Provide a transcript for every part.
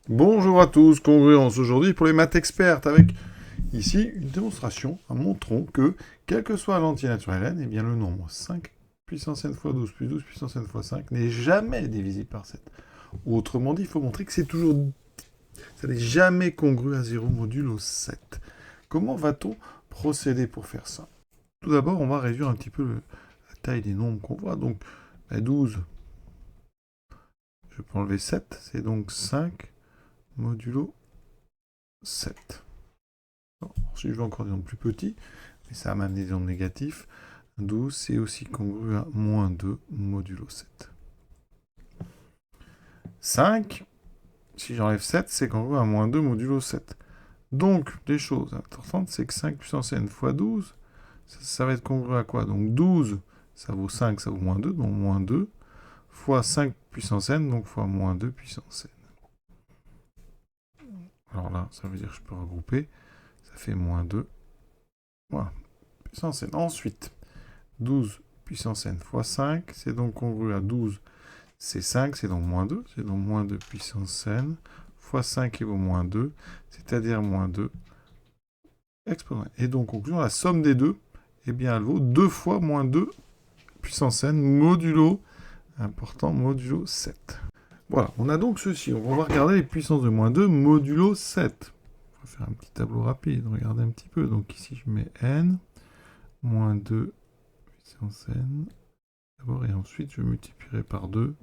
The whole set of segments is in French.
Bonjour à tous, congruence aujourd'hui pour les maths expertes avec ici une démonstration montrant que, quelle que soit l'entier naturel n, eh bien le nombre 5 puissance n fois 12 plus 12 puissance n fois 5 n'est jamais divisible par 7. Autrement dit, il faut montrer que ça n'est jamais congru à 0 modulo 7. Comment va-t-on procéder pour faire ça? Tout d'abord, on va réduire un petit peu la taille des nombres qu'on voit. Donc, 12, je peux enlever 7, c'est donc 5 modulo 7. Ensuite, je vais encore des nombres plus petits, mais ça va m'amener des nombres négatifs. 12, c'est aussi congru à moins 2 modulo 7. 5, si j'enlève 7, c'est congru à moins 2 modulo 7. Donc, des choses importantes, c'est que 5 puissance n fois 12, ça va être congru à quoi? Donc 12, ça vaut 5, ça vaut moins 2, donc moins 2, fois 5 puissance n, donc fois moins 2 puissance n. Alors là, ça veut dire que je peux regrouper, ça fait moins 2, voilà, puissance n. Ensuite, 12 puissance n fois 5, c'est donc congru à 12, c'est 5, c'est donc moins 2, c'est donc moins 2 puissance n, fois 5 qui vaut moins 2, c'est-à-dire moins 2 exponent. Et donc, conclusion, la somme des deux, eh bien, elle vaut 2 fois moins 2 puissance n modulo, important, modulo 7. Voilà, on a donc ceci. On va regarder les puissances de moins 2 modulo 7. On va faire un petit tableau rapide, regardez un petit peu. Donc ici, je mets n, moins 2 puissance n, d'abord, et ensuite, je multiplierai par 2.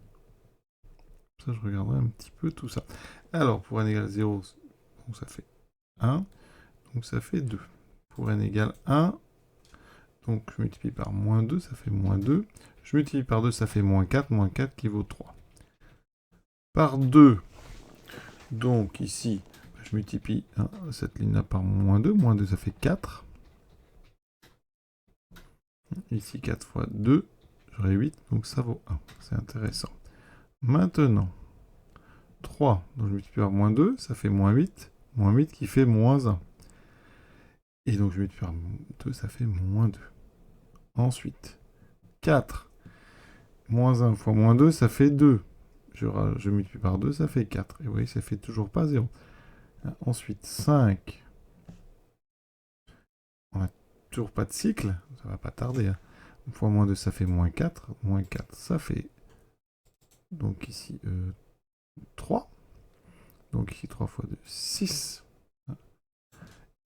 Ça, je regarderai un petit peu tout ça. Alors, pour n égale 0, donc ça fait 1, donc ça fait 2. Pour n égale 1, donc je multiplie par moins 2, ça fait moins 2. Je multiplie par 2, ça fait moins 4 qui vaut 3. Par 2, donc ici, je multiplie cette ligne-là par moins 2 ça fait 4. Ici, 4 fois 2, j'aurai 8, donc ça vaut 1. C'est intéressant. Maintenant, 3, donc je multiplie par moins 2, ça fait moins 8 qui fait moins 1. Et donc je multiplie par 2, ça fait moins 2. Ensuite, 4, moins 1 fois moins 2, ça fait 2. Je multiplie par 2, ça fait 4. Et vous voyez, ça fait toujours pas 0. Ensuite, 5. On n'a toujours pas de cycle, ça va pas tarder. Une fois moins 2, ça fait moins 4. Moins 4, ça fait, donc ici, 3. Donc ici, 3 fois 2, 6.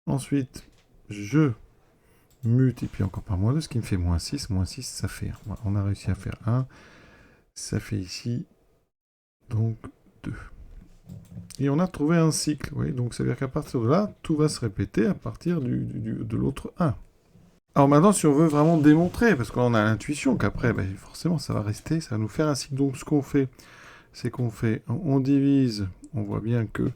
Ensuite, je multiplie encore par moins 2, ce qui me fait moins 6. Moins 6, ça fait 1. Voilà, on a réussi à faire 1. Ça fait ici, donc 2. Et on a trouvé un cycle. Oui, donc ça veut dire qu'à partir de là, tout va se répéter à partir de l'autre 1. Alors maintenant, si on veut vraiment démontrer, parce qu'on a l'intuition qu'après, forcément, ça va rester, ça va nous faire un cycle. Donc ce qu'on fait, c'est on divise, on voit bien que,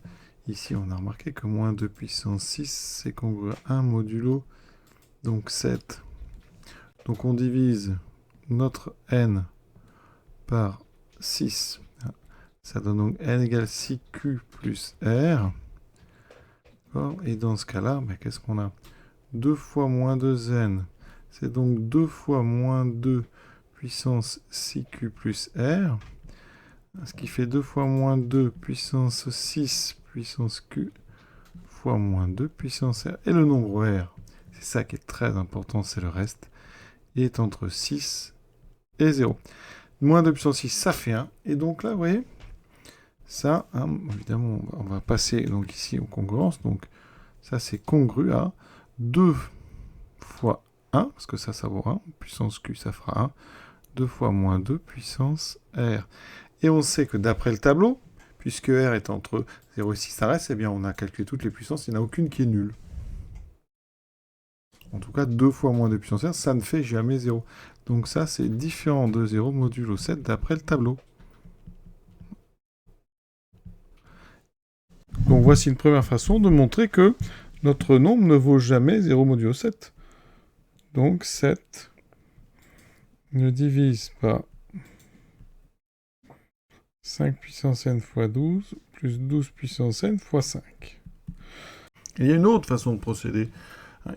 ici, on a remarqué que moins 2 puissance 6, c'est congru à 1 modulo, donc 7. Donc on divise notre n par 6. Ça donne donc n égale 6q plus r. Et dans ce cas-là, qu'est-ce qu'on a? 2 fois moins 2n, c'est donc 2 fois moins 2 puissance 6q plus r, ce qui fait 2 fois moins 2 puissance 6 puissance q fois moins 2 puissance r. Et le nombre r, c'est ça qui est très important, c'est le reste, il est entre 6 et 0. Moins 2 puissance 6, ça fait 1. Et donc là, vous voyez, ça, évidemment, on va passer donc ici aux congruences. Donc ça, c'est congru à 2 fois 1, parce que ça vaut 1. Puissance q, ça fera 1. 2 fois moins 2 puissance r. Et on sait que d'après le tableau, puisque r est entre 0 et 6, ça reste, eh bien on a calculé toutes les puissances, il n'y en a aucune qui est nulle. En tout cas, 2 fois moins 2 puissance r, ça ne fait jamais 0. Donc ça, c'est différent de 0 modulo 7 d'après le tableau. Donc voici une première façon de montrer que notre nombre ne vaut jamais 0 modulo 7. Donc 7 ne divise pas 5 puissance n fois 12 plus 12 puissance n fois 5. Et il y a une autre façon de procéder.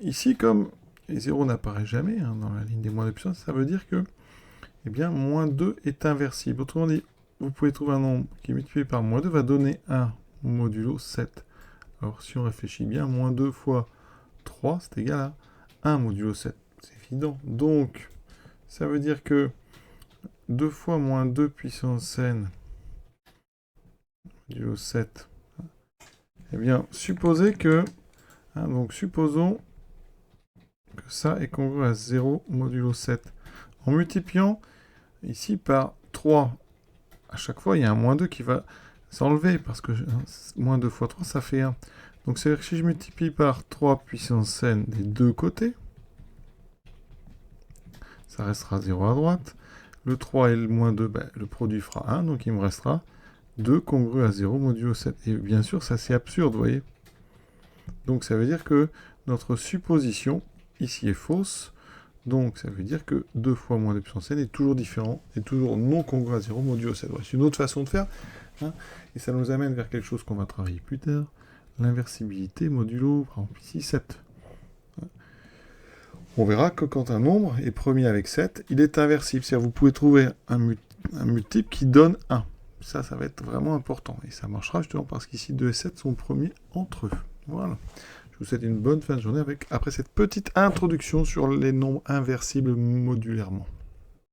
Ici, comme les 0 n'apparaît jamais dans la ligne des moins de puissance, ça veut dire que moins 2 est inversible. Autrement dit, vous pouvez trouver un nombre qui multiplié par moins 2 va donner 1 modulo 7. Alors si on réfléchit bien, moins 2 fois 3, c'est égal à 1 modulo 7. C'est évident. Donc, ça veut dire que 2 fois moins 2 puissance n modulo 7. Eh bien, supposez que... donc, supposons que ça est congru à 0 modulo 7. En multipliant ici par 3, à chaque fois, il y a un moins 2 qui va s'enlever, parce que moins 2 fois 3, ça fait 1. Donc, c'est-à-dire que si je multiplie par 3 puissance n des deux côtés, ça restera 0 à droite. Le 3 et le moins 2, le produit fera 1, donc il me restera 2 congru à 0 modulo 7. Et bien sûr, ça c'est absurde, vous voyez. Donc ça veut dire que notre supposition, ici, est fausse. Donc ça veut dire que 2 fois moins 2 puissance n est toujours différent, est toujours non congru à 0 modulo 7. Voilà, c'est une autre façon de faire. Et ça nous amène vers quelque chose qu'on va travailler plus tard. L'inversibilité modulo, par exemple ici, 7. On verra que quand un nombre est premier avec 7, il est inversible. C'est-à-dire vous pouvez trouver un multiple qui donne 1. Ça va être vraiment important. Et ça marchera justement parce qu'ici 2 et 7 sont premiers entre eux. Voilà. Je vous souhaite une bonne fin de journée après cette petite introduction sur les nombres inversibles modulairement.